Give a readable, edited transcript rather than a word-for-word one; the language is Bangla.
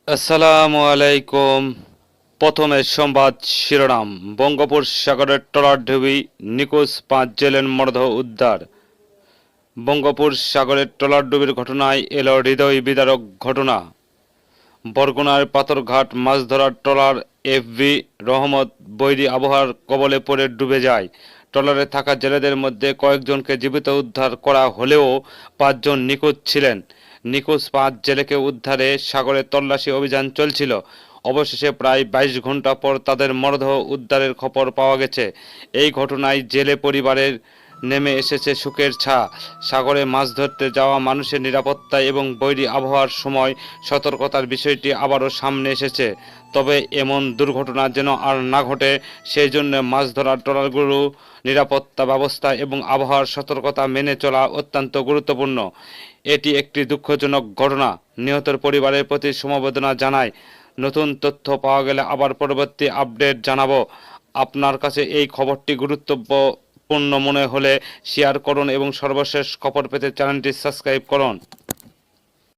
আসসালামু আলাইকুম। প্রথমে সংবাদ শিরোনাম। বঙ্গোপসাগরের ট্রলারডুবি, নিখোঁজ 5 জেলের মরদেহ উদ্ধার। বঙ্গোপসাগরের ট্রলারডুবির ঘটনায় এলো হৃদয় বিদারক ঘটনা। বরগুনার পাথরঘাট মাছ ধরার ট্রলার এফভি রহমত বৈরী আবহাওয়ার কবলে পড়ে ডুবে যায়। ট্রলারে থাকা জেলেদের মধ্যে কয়েকজনকে জীবিত উদ্ধার করা হলেও 5 জন নিখোঁজ ছিলেন। নিখোঁজ 5 জেলেকে উদ্ধারে সাগরে তল্লাশি অভিযান চলছিল। অবশেষে প্রায় 22 ঘন্টা পর তাদের মরদেহ উদ্ধারের খবর পাওয়া গেছে। এই ঘটনায় জেলে পরিবারের নেমে এসেছে সুখের ছায়া। সাগরে মাছ ধরতে যাওয়া মানুষের নিরাপত্তা এবং বৈরী আবহাওয়ার সময় সতর্কতার বিষয়টি আবারও সামনে এসেছে। তবে এমন দুর্ঘটনা যেন আর না ঘটে, সেই জন্য মাছ ধরার ট্রলারগুলো নিরাপত্তা ব্যবস্থা এবং আবহাওয়ার সতর্কতা মেনে চলা অত্যন্ত গুরুত্বপূর্ণ। এটি একটি দুঃখজনক ঘটনা। নিহতের পরিবারের প্রতি সমবেদনা জানাই। নতুন তথ্য পাওয়া গেলে আবার পরবর্তী আপডেট জানাবো। আপনার কাছে এই খবরটি গুরুত্বপূর্ণ মনে হলে শেয়ার করুন এবং সর্বশেষ খবর পেতে চ্যানেলটি সাবস্ক্রাইব করুন।